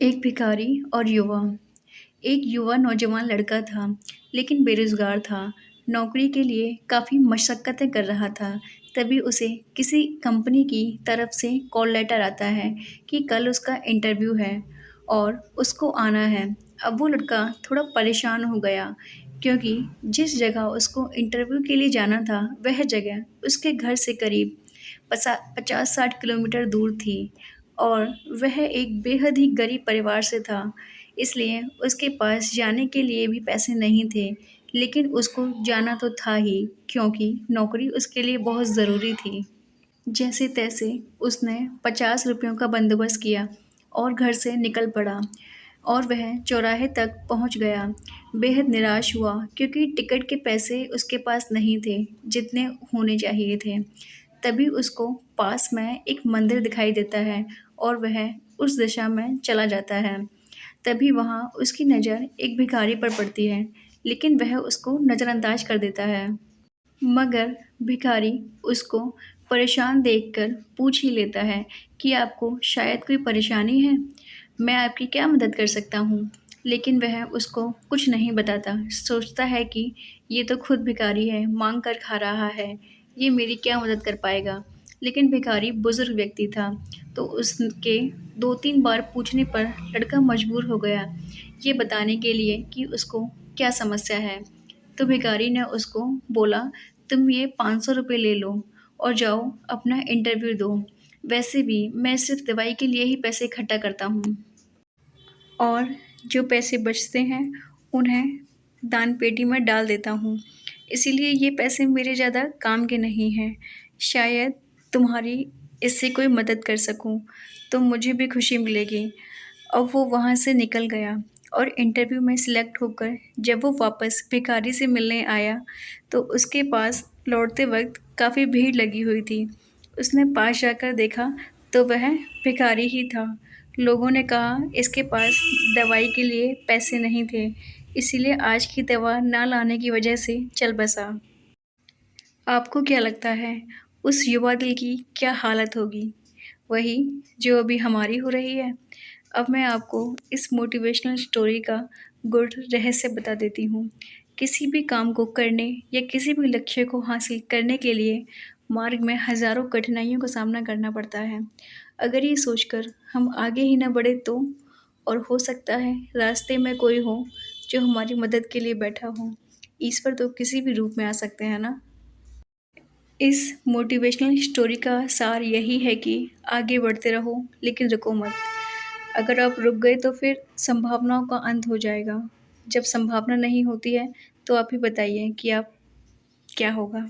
एक भिखारी और युवा। एक युवा नौजवान लड़का था, लेकिन बेरोज़गार था। नौकरी के लिए काफ़ी मशक्क़तें कर रहा था। तभी उसे किसी कंपनी की तरफ से कॉल लेटर आता है कि कल उसका इंटरव्यू है और उसको आना है। अब वो लड़का थोड़ा परेशान हो गया, क्योंकि जिस जगह उसको इंटरव्यू के लिए जाना था, वह जगह उसके घर से करीब 50-60 किलोमीटर दूर थी और वह एक बेहद ही गरीब परिवार से था। इसलिए उसके पास जाने के लिए भी पैसे नहीं थे, लेकिन उसको जाना तो था ही, क्योंकि नौकरी उसके लिए बहुत ज़रूरी थी। जैसे-तैसे उसने 50 रुपयों का बंदोबस्त किया और घर से निकल पड़ा और वह चौराहे तक पहुँच गया। बेहद निराश हुआ, क्योंकि टिकट के पैसे उसके पास नहीं थे, जितने होने चाहिए थे। तभी उसको पास में एक मंदिर दिखाई देता है और वह उस दिशा में चला जाता है। तभी वहाँ उसकी नज़र एक भिखारी पर पड़ती है, लेकिन वह उसको नज़रअंदाज कर देता है। मगर भिखारी उसको परेशान देखकर पूछ ही लेता है कि आपको शायद कोई परेशानी है? मैं आपकी क्या मदद कर सकता हूँ? लेकिन वह उसको कुछ नहीं बताता। सोचता है कि ये तो खुद भिखारी है, माँग कर खा रहा है, ये मेरी क्या मदद कर पाएगा? लेकिन भिखारी बुज़ुर्ग व्यक्ति था, तो उसके 2-3 बार पूछने पर लड़का मजबूर हो गया, ये बताने के लिए कि उसको क्या समस्या है। तो भिखारी ने उसको बोला, तुम ये 500 रुपये ले लो और जाओ अपना इंटरव्यू दो। वैसे भी मैं सिर्फ़ दवाई के लिए ही पैसे इकट्ठा करता हूँ और जो पैसे बचते हैं, उन्हें दान पेटी में डाल देता हूँ। इसीलिए ये पैसे मेरे ज़्यादा काम के नहीं हैं। शायद तुम्हारी इससे कोई मदद कर सकूँ, तो मुझे भी खुशी मिलेगी। अब वो वहाँ से निकल गया और इंटरव्यू में सिलेक्ट होकर जब वो वापस भिखारी से मिलने आया, तो उसके पास लौटते वक़्त काफ़ी भीड़ लगी हुई थी। उसने पास जाकर देखा, तो वह भिखारी ही था। लोगों ने कहा इसके पास दवाई के लिए पैसे नहीं थे, इसीलिए आज की दवा ना लाने की वजह से चल बसा। आपको क्या लगता है, उस युवा दिल की क्या हालत होगी? वही जो अभी हमारी हो रही है। अब मैं आपको इस मोटिवेशनल स्टोरी का गुड रहस्य बता देती हूँ। किसी भी काम को करने या किसी भी लक्ष्य को हासिल करने के लिए मार्ग में हज़ारों कठिनाइयों का सामना करना पड़ता है। अगर ये सोचकर हम आगे ही ना बढ़े तो? और हो सकता है रास्ते में कोई हो जो हमारी मदद के लिए बैठा हो। ईश्वर तो किसी भी रूप में आ सकते हैं ना? इस मोटिवेशनल स्टोरी का सार यही है कि आगे बढ़ते रहो, लेकिन रुको मत। अगर आप रुक गए तो फिर संभावनाओं का अंत हो जाएगा। जब संभावना नहीं होती है, तो आप ही बताइए कि आप क्या होगा?